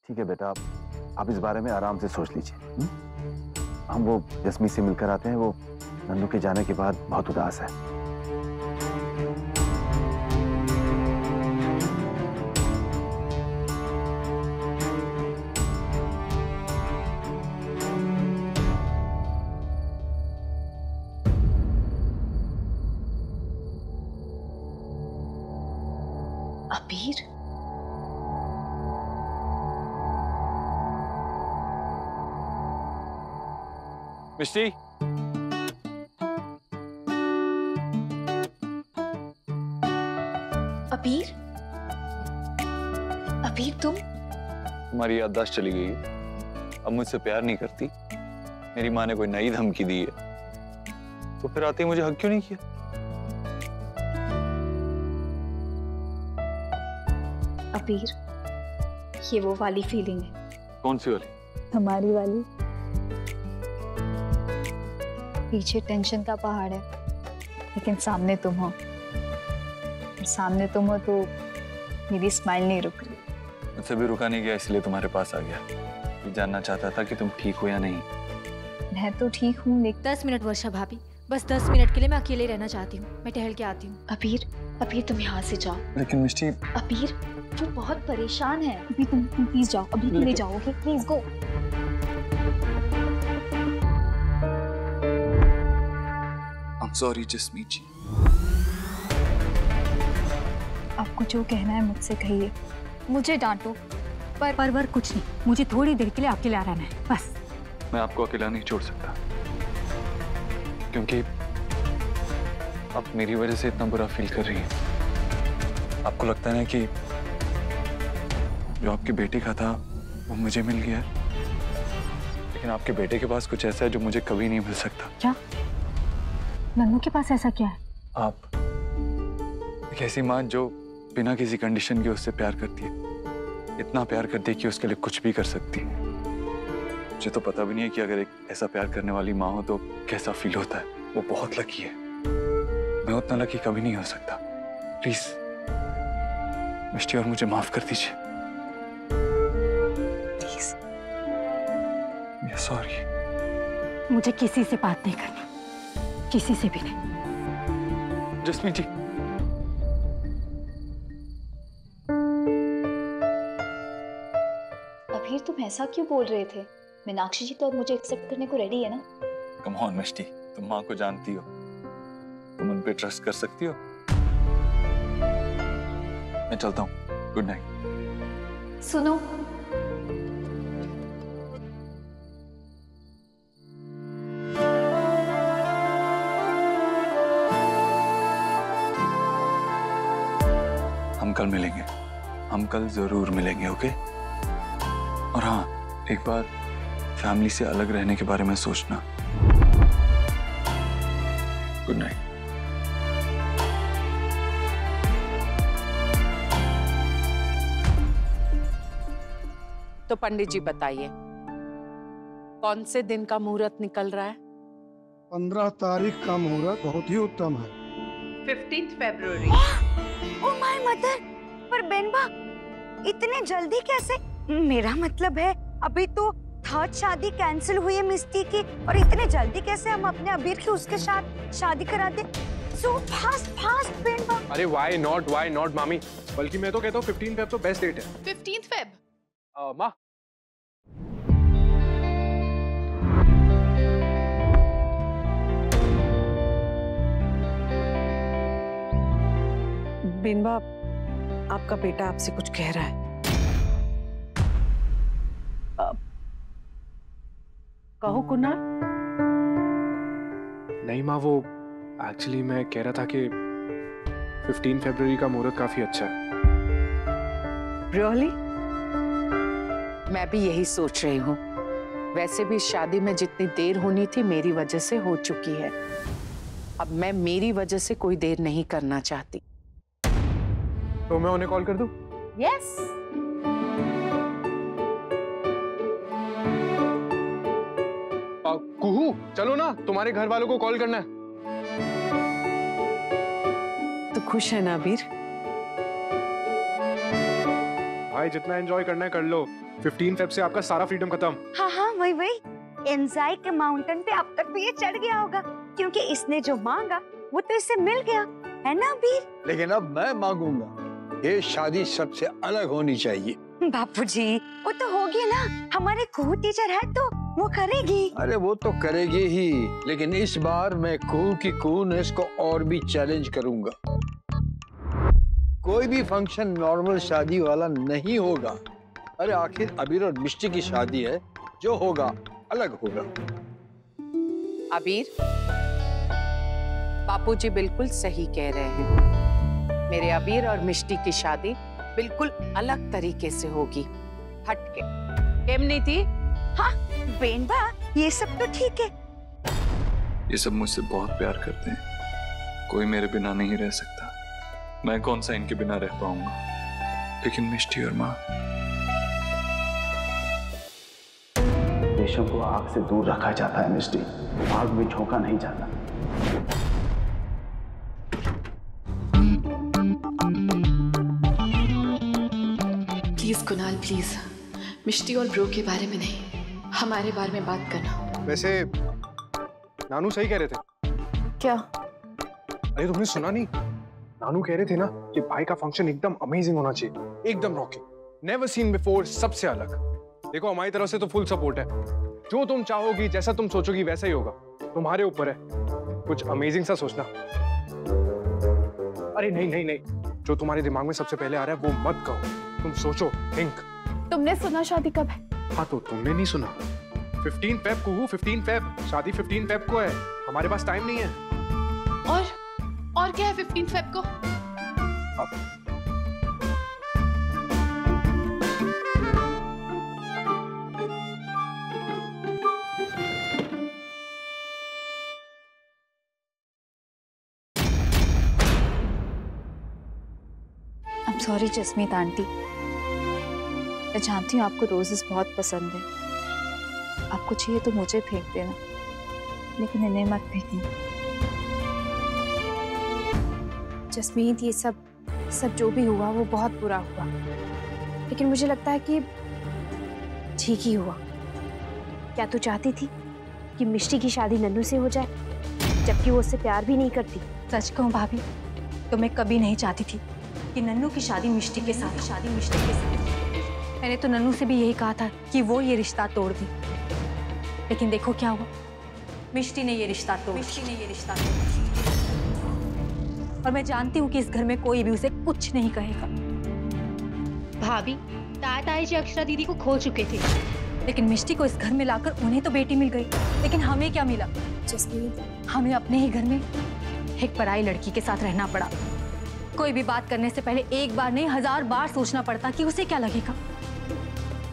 ठीक है बेटा, आप इस बारे में आराम से सोच लीजिए। हम वो जस्मी से मिलकर आते हैं। वो नन्नू के जाने के बाद बहुत उदास है। अबीर, मिष्टी, अबीर, अबीर तुम्हारी याददाश्त चली गई है। अब मुझसे प्यार नहीं करती। मेरी माँ ने कोई नई धमकी दी है, तो फिर आते ही मुझे हक क्यों नहीं किया? अबीर, ये वो वाली फीलिंग है। कौन सी वाली? हमारी वाली। पीछे टेंशन का पहाड़ है, लेकिन सामने तुम हो। और सामने तुम हो तो मेरी स्माइल नहीं रुक रही। मुझसे भी रुका नहीं गया, इसलिए तुम्हारे पास आ गया। ये जानना चाहता था कि तुम ठीक हो या नहीं। मैं तो ठीक हूँ, लेकिन 10 मिनट वर्षा भाभी, बस 10 मिनट के लिए मैं अकेले रहना चाहती हूँ। मैं टहल के आती हूँ। अबीर, अबीर तुम यहाँ से जाओ। लेकिन मिष्टी, अबीर वो बहुत परेशान है। अभी तुम प्लीज जाओ, अभी ले जाओ, okay? Please go. I'm sorry जस्मी जी। आपको जो कहना है मुझसे कहिए। मुझे डांटो पर कुछ नहीं, मुझे थोड़ी देर के लिए अकेला रहना है बस। मैं आपको अकेला नहीं छोड़ सकता, क्योंकि आप मेरी वजह से इतना बुरा फील कर रही हैं। आपको लगता है ना कि जो आपके बेटे का था वो मुझे मिल गया, लेकिन आपके बेटे के पास कुछ ऐसा है जो मुझे कभी नहीं मिल सकता। क्या? नन्नू के पास ऐसा क्या है? आप एक ऐसी माँ जो बिना किसी कंडीशन के उससे प्यार करती है, इतना प्यार करती है कि उसके लिए कुछ भी कर सकती है। मुझे तो पता भी नहीं है कि अगर एक ऐसा प्यार करने वाली माँ हो तो कैसा फील होता है। वो बहुत लकी है। मैं उतना लकी कभी नहीं हो सकता। प्लीज मिष्टी, और मुझे माफ कर दीजिए। प्लीज। सॉरी। मुझे किसी से बात नहीं करनी, किसी से भी नहीं। जस्मी जी, अबीर तुम ऐसा क्यों बोल रहे थे? मीनाक्षी जी तो अब मुझे एक्सेप्ट करने को रेडी है ना? कम ऑन मिष्टी, तुम माँ को जानती हो, तुम उन पे ट्रस्ट कर सकती हो। मैं चलता हूँ। Good night. सुनो, हम कल मिलेंगे, हम कल जरूर मिलेंगे, ओके? और हाँ, एक बार फैमिली से अलग रहने के बारे में सोचना। Good night. तो पंडित जी बताइए, कौन से दिन का मुहूर्त निकल रहा है? 15 तारीख का मुहूर्त बहुत ही उत्तम है। 15 फरवरी। ओह माय मदर, पर बेनबा इतने जल्दी कैसे? मेरा मतलब है अभी तो थर्ड शादी कैंसिल हुई है मिस्टी की, और इतने जल्दी कैसे हम अपने अबीर की उसके साथ शादी करा दे? So fast fast बेनबा। अरे व्हाई नॉट मामी, बल्कि मैं तो कहता हूँ 15 फेब तो बेस्ट डेट है। 15 फेब? माँ, बेनबा, आपका बेटा आपसे कुछ कह रहा है। कहो कुणाल। नहीं माँ, वो एक्चुअली मैं कह रहा था कि 15 फरवरी का मुहूर्त काफी अच्छा है। Really? मैं भी यही सोच रही हूँ। वैसे भी शादी में जितनी देर होनी थी मेरी वजह से हो चुकी है। अब मैं मेरी वजह से कोई देर नहीं करना चाहती। तो मैं उन्हें कॉल कर दूं? Yes. कुहू, चलो ना, तुम्हारे घर वालों को कॉल करना है। तो खुश है ना अबीर? भाई जितना एंजॉय करना है कर लो, 15 फेब से आपका सारा फ्रीडम खत्म। हाँ हाँ वही एंजाई के माउंटेन पे अब तक तो ये चढ़ गया होगा, क्योंकि इसने जो मांगा वो तो इसे मिल गया, है ना अबीर? लेकिन अब मैं मांगूंगा, ये शादी सबसे अलग होनी चाहिए। बापूजी, वो तो होगी ना, हमारे कुहू टीचर है तो वो करेगी। अरे वो तो करेगी ही, लेकिन इस बार मैं कुहू की कूनेस को और भी चैलेंज करूंगा। कोई भी फंक्शन नॉर्मल शादी वाला नहीं होगा। अरे आखिर अबीर और मिष्टी की शादी है, जो होगा अलग होगा। अबीर, बापूजी बिल्कुल सही कह रहे हैं। मेरे अबीर और मिष्टी की शादी बिल्कुल अलग तरीके से होगी, हटके। केम नहीं थी? हाँ बेनबा, ये सब तो ठीक है। ये सब मुझसे बहुत प्यार करते हैं, कोई मेरे बिना नहीं रह सकता। मैं कौन सा इनके बिना रह पाऊंगा, लेकिन मिष्टी और माँ। रेशम को आग से दूर रखा जाता है मिष्टी, आग में झोंका नहीं जाता। प्लीज कुणाल, प्लीज मिष्टी और ब्रो के बारे में नहीं, हमारे बारे में बात करना। वैसे नानू सही कह रहे थे। क्या? अरे तुमने सुना नहीं? नानू कह रहे थे ना कि भाई का फंक्शन एकदम अमेजिंग होना चाहिए, एकदम रॉकिंग, नेवर सीन बिफोर, सबसे अलग। देखो हमारी तरफ से तो फुल सपोर्ट है, जो तुम चाहोगी, जैसा तुम सोचोगी वैसा ही होगा, तुम्हारे ऊपर है। कुछ अमेजिंग सा सोचना। अरे नहीं नहीं नहीं, जो तुम्हारे दिमाग में सबसे पहले आ रहा है वो मत कहो, तुम सोचो, थिंक। तुमने सुना शादी कब है? हाँ तो तुमने नहीं सुना? 15 फेब को, 15 फेब शादी 15 फेब को है, हमारे पास टाइम नहीं है। और क्या है 15 फेब को? सॉरी जसमीत आंटी, मैं जानती हूँ आपको रोजेस बहुत पसंद है। आपको चाहिए तो मुझे फेंक देना, लेकिन इन्हें मत फेंकना। जसमीत, ये सब जो भी हुआ वो बहुत बुरा हुआ, लेकिन मुझे लगता है कि ठीक ही हुआ। क्या तू चाहती थी कि मिष्टी की शादी नन्नू से हो जाए, जबकि वो उससे प्यार भी नहीं करती? सच कहूँ भाभी, तो मैं कभी नहीं चाहती थी कि नन्नू की शादी मिष्टी के साथ। मैंने तो नन्नू से भी यही कहा था कि वो ये रिश्ता तोड़ दे, लेकिन देखो क्या हुआ, मिष्टी ने ये रिश्ता तोड़ और मैं जानती हूँ कि इस घर में कोई भी उसे कुछ नहीं कहेगा। भाभी, ताई जी अक्षरा दीदी को खो चुके थे, लेकिन मिष्टी को इस घर में लाकर उन्हें तो बेटी मिल गई, लेकिन हमें क्या मिला? जसमीत, हमें अपने ही घर में एक पराई लड़की के साथ रहना पड़ा। कोई भी बात करने से पहले एक बार नहीं 1000 बार सोचना पड़ता कि उसे क्या लगेगा।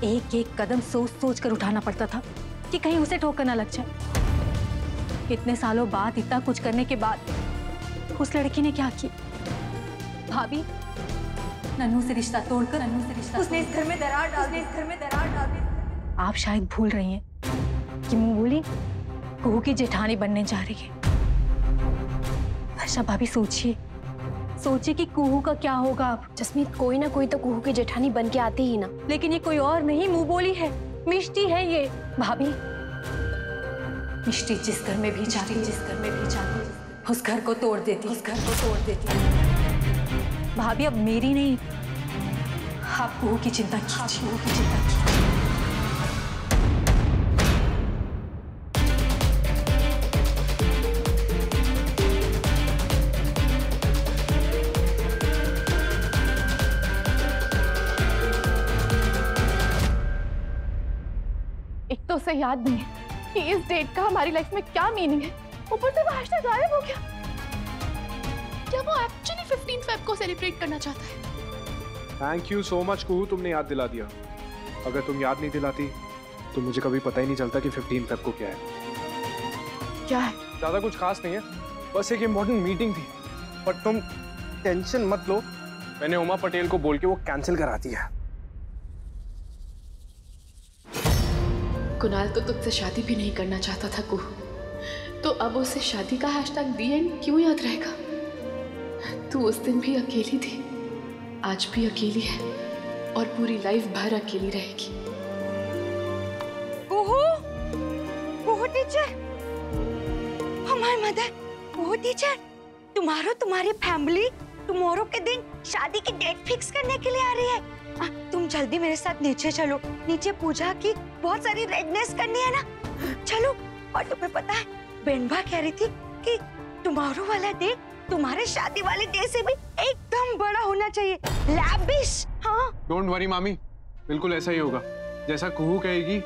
एक एक कदम सोच कर उठाना पड़ता था कि कहीं उसे ठोकर ना लग जाए। इतने सालों बाद, इतना कुछ करने के बाद उस लड़की ने क्या किया? भाभी, नन्नू से रिश्ता तोड़कर उसने इस घर में दरार डाल दी। आप शायद भूल रही हैं कि मुंह बोली कुहू की जेठानी बनने जा रही है। वर्षा भाभी, सोचिए कि कुहू का क्या होगा अब। जसमीत, कोई ना कोई तो कुहू की जेठानी बन के आती ही ना। लेकिन ये कोई और नहीं, मुंह बोली है, मिष्टी है ये। भाभी, मिष्टी जिस घर में भी जाती उस घर को तोड़ देती। भाभी, अब मेरी नहीं, आप कुहू की चिंता कीजिए। एक तो उसे याद नहीं है कि इस डेट का हमारी लाइफ में क्या मीनिंग है, ऊपर से वो हैशटैग गायब हो गया। क्या वो एक्चुअली 15 फेब को सेलिब्रेट करना चाहता है? थैंक यू सो मच कुहू, तुमने याद दिला दिया। अगर तुम याद नहीं दिलाती तो मुझे कभी पता ही नहीं चलता कि 15 फेब को क्या है। क्या है? ज्यादा कुछ खास नहीं है, बस एक इम्पोर्टेंट मीटिंग थी, पर तुम टेंशन मत लो, मैंने उमा पटेल को बोल के वो कैंसिल करा दी है। कुणाल तो तुझसे शादी भी नहीं करना चाहता था कुहू, तो अब उसे शादी का हैशटैग दी एंड क्यों याद रहेगा? तू उस दिन भी अकेली थी, आज भी अकेली है और पूरी लाइफ भर अकेली रहेगी। कुहू टीचर, हमारी मदर, कुहू टीचर, तुम्हारी फैमिली टुमारो के दिन शादी की डेट फिक्स करने के लिए आ रही है। तुम जल्दी मेरे साथ नीचे चलो, नीचे पूजा की बहुत सारी रेडनेस करनी है ना, चलो। और तुम्हें पता है बेनबा कह रही थी कि टुमारो वाला डे तुम्हारे शादी वाले डे से भी एकदम बड़ा होना चाहिए, लैविश। हाँ, डोंट वरी मामी, बिल्कुल ऐसा ही होगा, जैसा कुहू कहेगी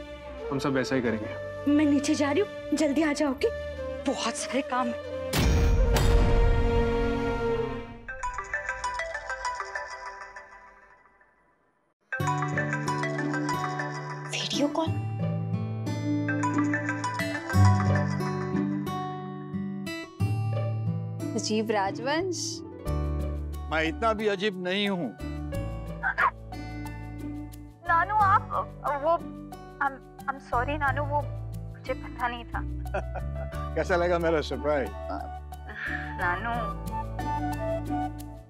हम सब वैसा ही करेंगे। मैं नीचे जा रही हूँ, जल्दी आ जाओगी, बहुत सारे काम है। वीडियो कॉल, अजीब राजवंश। मैं इतना भी अजीब नहीं हूँ। नानू आप वो I'm sorry नानू, वो मुझे पता नहीं था। कैसा लगा मेरा सरप्राइज? नानू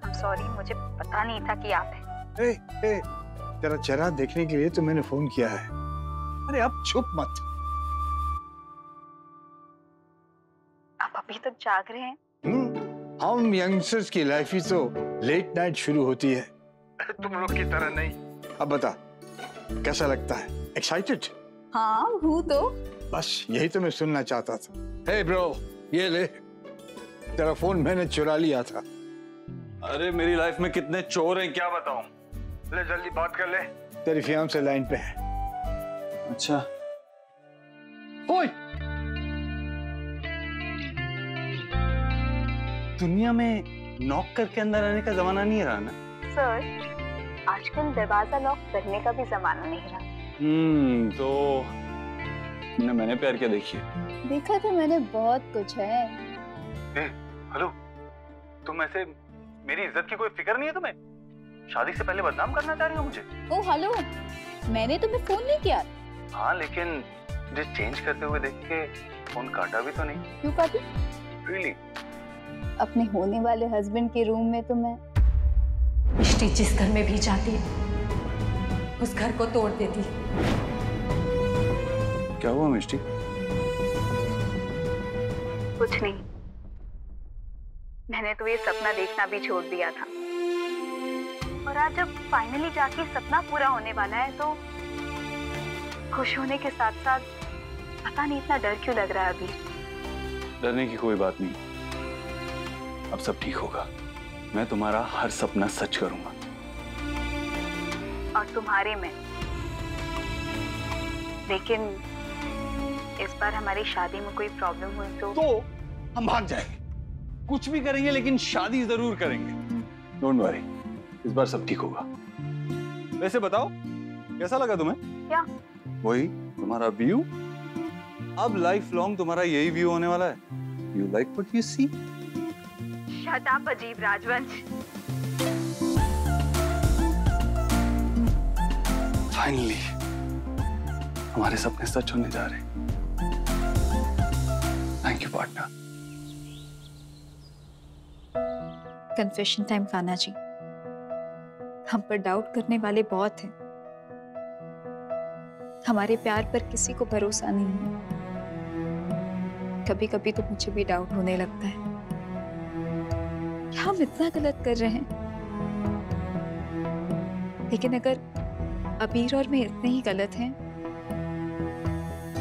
I'm sorry, मुझे पता नहीं था कि आप हैं। ए, तेरा चेहरा देखने के लिए तो मैंने फोन किया है। अरे अब चुप मत। आप अभी तक जाग रहे हैं? हम यंगस्टर्स की लाइफ ही तो लेट नाइट शुरू होती है, तुम लोग की तरह नहीं। अब बता, कैसा लगता है? एक्साइटेड? हाँ हूँ तो। बस यही तो मैं सुनना चाहता था। हे ब्रो, ये ले, तेरा फोन मैंने चुरा लिया था। अरे मेरी लाइफ में कितने चोर हैं क्या बताऊं? ले जल्दी बात कर ले। तेरी फियांसे लाइन पे है। अच्छा। ओए, दुनिया में नॉक करके अंदर आने का जमाना नहीं रहा ना सर, आजकल दरवाजा लॉक करने का भी जमाना नहीं रहा। तो मैंने प्यार किया देखिए। देखा तो मैंने बहुत कुछ है। हेलो, तुम ऐसे, मेरी इज्जत की कोई फिक्र नहीं है तुम्हें? शादी से पहले बदनाम करना चाह रही हो मुझे? ओ हेलो, मैंने तुम्हें फोन नहीं किया। हाँ, लेकिन मुझे चेंज करते हुए देख के फोन काटा भी तो नहीं। क्यों काटी? Really? अपने होने वाले हस्बैंड के रूम में तो मैं मिष्टी जिस घर में भी जाती है उस घर को तोड़ देती है। क्या हुआ मिष्टी? कुछ नहीं, मैंने तो ये सपना देखना भी छोड़ दिया था, और आज जब फाइनली जाके सपना पूरा होने वाला है तो खुश होने के साथ साथ पता नहीं इतना डर क्यों लग रहा है अभी। डरने की कोई बात नहीं, अब सब ठीक होगा। मैं तुम्हारा हर सपना सच करूंगा। और तुम्हारे में। लेकिन इस बार हमारी शादी में कोई प्रॉब्लम हुई तो हम भाग जाएंगे, कुछ भी करेंगे लेकिन शादी जरूर करेंगे। डोंट वरी, इस बार सब ठीक होगा। वैसे बताओ, कैसा लगा तुम्हें? क्या? वही तुम्हारा व्यू। अब लाइफ लॉन्ग तुम्हारा यही व्यू होने वाला है। You like what you see? Shut up अजीब राजवंश। फाइनली हमारे सपने सच होने जा रहे हैं। Thank you partner. Confession time Kanha ji. हम पर डाउट करने वाले बहुत हैं। हमारे प्यार पर किसी को भरोसा नहीं है। कभी कभी तो मुझे भी डाउट होने लगता है, क्या हम इतना गलत कर रहे हैं? लेकिन अगर अबीर और मैं इतने ही गलत हैं,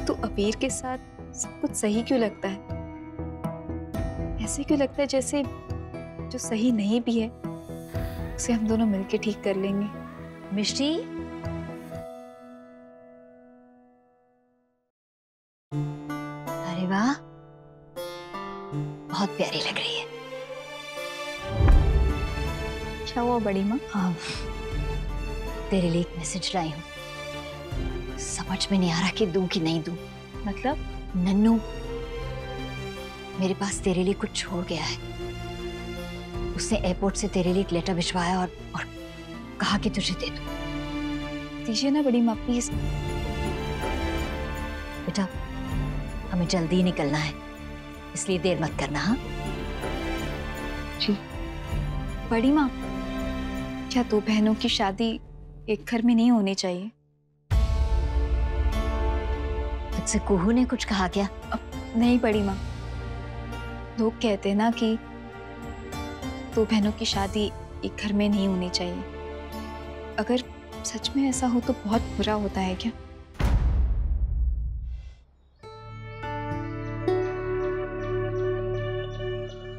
तो अबीर के साथ सब कुछ सही क्यों लगता है? ऐसे क्यों लगता है जैसे जो सही नहीं भी है उसे हम दोनों मिलके ठीक कर लेंगे। मिष्टी, अरे वाह, बहुत प्यारी लग रही है। क्या हुआ बड़ी माँ? हाँ, तेरे लिए एक मैसेज लाई हूँ। समझ में नहीं आ रहा कि दूं कि नहीं दूं। मतलब? नन्नू मेरे पास तेरे लिए कुछ छोड़ गया है। उसने एयरपोर्ट से तेरे लिए एक लेटर भिजवाया और कहा कि तुझे दे दूं। दीजिए ना बड़ी माँ प्लीज। बेटा, हमें जल्दी निकलना है, इसलिए देर मत करना। हाँ जी। बड़ी माँ, क्या दो बहनों की शादी एक घर में नहीं होनी चाहिए? तुझसे कुहू ने कुछ कहा क्या? नहीं बड़ी माँ, लोग कहते हैं ना कि दो बहनों की शादी एक घर में नहीं होनी चाहिए। अगर सच में ऐसा हो तो बहुत बुरा होता है क्या?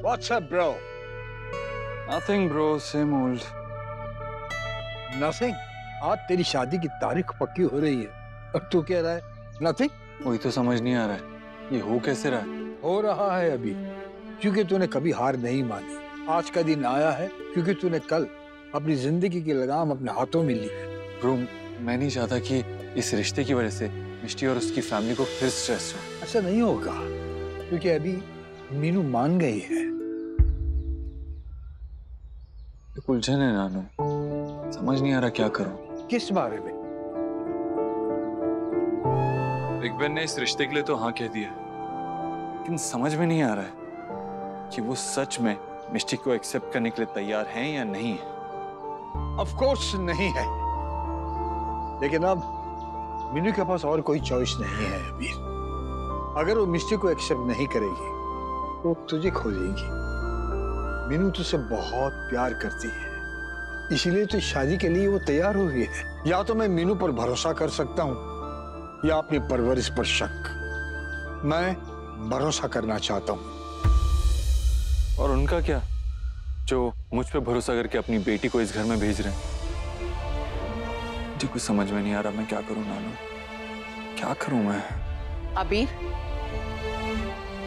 What's up, bro? Nothing, bro. Same old. Nothing. आज तेरी शादी की तारीख पक्की हो रही है और तू कह रहा है नथिंग? वही तो समझ नहीं आ रहा है, ये हो कैसे रहा है? हो रहा है अभी, क्योंकि तूने कभी हार नहीं मानी। आज का दिन आया है क्योंकि तूने कल अपनी जिंदगी की लगाम अपने हाथों में ली। ब्रो, मैं नहीं चाहता कि इस रिश्ते की वजह से मिष्टी और उसकी फैमिली को फिर स्ट्रेस हो। ऐसा नहीं होगा, क्योंकि अभी मीनू मान गई है। उलझन है नानू, समझ नहीं आ रहा क्या करूं। किस बारे में? बिग बेन ने इस रिश्ते के लिए तो हाँ कह दिया, लेकिन समझ में नहीं आ रहा है कि वो सच में मिष्टी को एक्सेप्ट करने के लिए तैयार हैं या नहीं है। ऑफ कोर्स नहीं है, लेकिन अब मीनू के पास और कोई चॉइस नहीं है अभी। अगर वो मिष्टी को एक्सेप्ट नहीं करेगी तो तुझे खोजेगी। मीनू तुझसे बहुत प्यार करती है, इसीलिए तो शादी के लिए वो तैयार हो गई है। या तो मैं मीनू पर भरोसा कर सकता हूँ या अपनी परवरिश पर शक। मैं भरोसा करना चाहता हूँ। और उनका क्या, जो मुझ पे भरोसा करके अपनी बेटी को इस घर में भेज रहे हैं? मुझे कुछ समझ में नहीं आ रहा, मैं क्या करूं नानू, क्या करूं मैं? अबीर,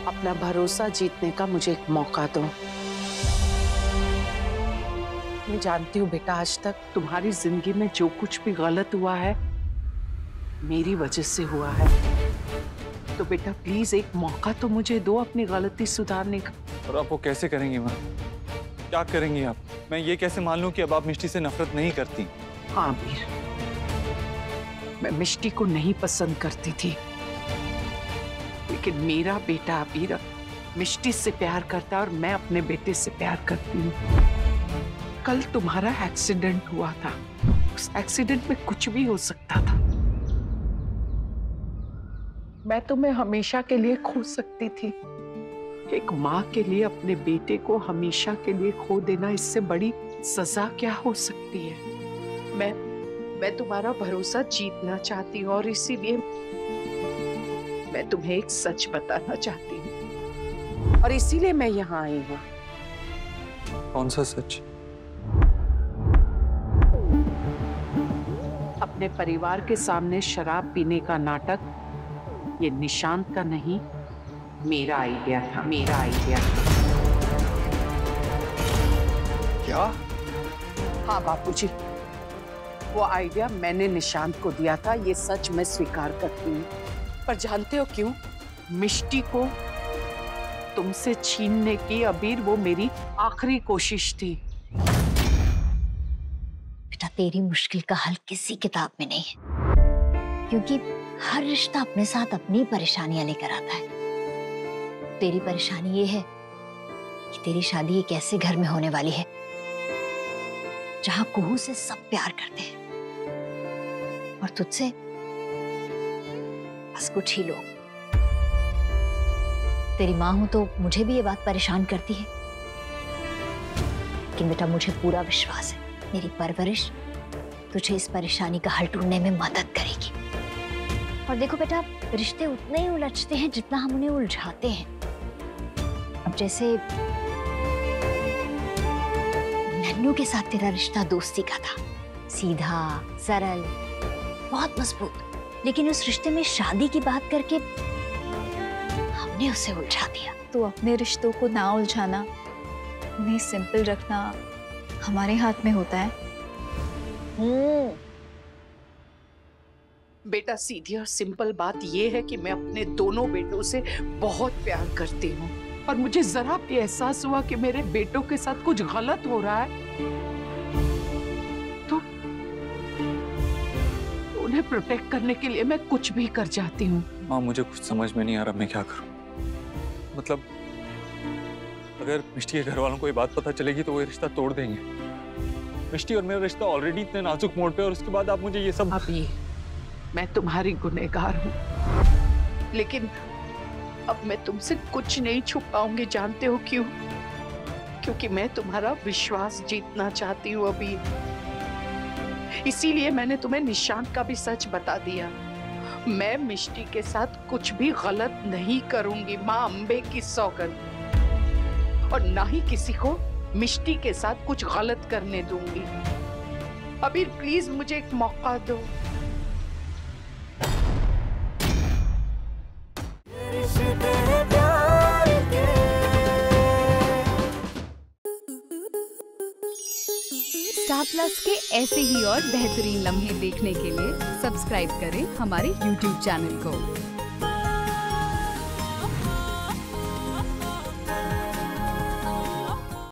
अपना भरोसा जीतने का मुझे एक मौका दो। मैं जानती हूँ बेटा, आज तक तुम्हारी जिंदगी में जो कुछ भी गलत हुआ है मेरी वजह से हुआ है। तो बेटा प्लीज एक मौका तो मुझे दो अपनी गलती सुधारने का। और आप वो कैसे करेंगी माँ? क्या करेंगी आप? मैं ये कैसे मान लूं कि अब आप मिष्टी से नफरत नहीं करती? हाँ अबीर, मैं मिष्टी को नहीं पसंद करती थी, लेकिन मेरा बेटा अबीर मिष्टी से प्यार करता है और मैं अपने बेटे से प्यार करती हूँ। कल तुम्हारा एक्सीडेंट हुआ था, उस एक्सीडेंट में कुछ भी हो सकता था। मैं तुम्हें हमेशा के लिए खो सकती थी। एक माँ के लिए अपने बेटे को हमेशा के लिए खो देना, इससे बड़ी सजा क्या हो सकती है? मैं तुम्हारा भरोसा जीतना चाहती हूँ और इसीलिए मैं तुम्हें एक सच बताना चाहती हूँ और इसीलिए मैं यहाँ आई हूँ। कौन सा सच? अपने परिवार के सामने शराब पीने का नाटक ये निशांत का नहीं, मेरा आइडिया था, मेरा आइडिया था। क्या? हाँ बापूजी, वो आइडिया मैंने निशांत को दिया था, ये सच मैं स्वीकार करती हूँ। पर जानते हो क्यों? मिष्टी को तुमसे छीनने की अबीर वो मेरी आखिरी कोशिश थी। बेटा तेरी मुश्किल का हल किसी किताब में नहीं है, क्योंकि हर रिश्ता अपने साथ अपनी परेशानियां लेकर आता है। तेरी परेशानी ये है कि तेरी शादी एक ऐसे घर में होने वाली है जहां कुहू से सब प्यार करते हैं और तुझसे बस कुछ ही लोग। तेरी माँ हूं तो मुझे भी ये बात परेशान करती है, लेकिन बेटा मुझे पूरा विश्वास है मेरी परवरिश तुझे इस परेशानी का हल ढूंढने में मदद करेगी। और देखो बेटा, रिश्ते उतने ही उलझते हैं जितना हम उन्हें उलझाते हैं। अब जैसे नन्नू के साथ तेरा रिश्ता दोस्ती का था, सीधा सरल बहुत मजबूत, लेकिन उस रिश्ते में शादी की बात करके हमने उसे उलझा दिया। तो अपने रिश्तों को ना उलझाना, उन्हें सिंपल रखना हमारे हाथ में होता है। बेटा सीधी और सिंपल बात यह है कि मैं अपने दोनों बेटों से बहुत प्यार करती हूँ और मुझे जरा भी एहसास हुआ कि मेरे बेटों के साथ कुछ गलत हो रहा है तो उन्हें प्रोटेक्ट करने के लिए मैं कुछ भी कर जाती हूँ। माँ मुझे कुछ समझ में नहीं आ रहा, मैं क्या करूँ? मतलब अगर मिष्टी के घर वालों को ये बात पता चलेगी तो वो ये रिश्ता तोड़ देंगे। मिष्टी और मेरा रिश्ता ऑलरेडी इतने नाजुक मोड़ पे और उसके बाद आप मुझे ये सब। अभी मैं तुम्हारी गुनहगार हूँ, लेकिन अब मैं तुमसे कुछ नहीं छुपाऊंगी, जानते हो क्यों? क्योंकि मैं तुम्हारा विश्वास जीतना चाहती हूँ अभी। इसीलिए मैंने तुम्हें निशांत का भी सच बता दिया। मैं मिष्टी के साथ कुछ भी गलत नहीं करूंगी, माँ अम्बे की सौगंध, और ना ही किसी को मिष्टी के साथ कुछ गलत करने दूंगी। अभी प्लीज मुझे एक मौका दो। स्टार प्लस के ऐसे ही और बेहतरीन लम्हे देखने के लिए सब्सक्राइब करें हमारे YouTube चैनल को।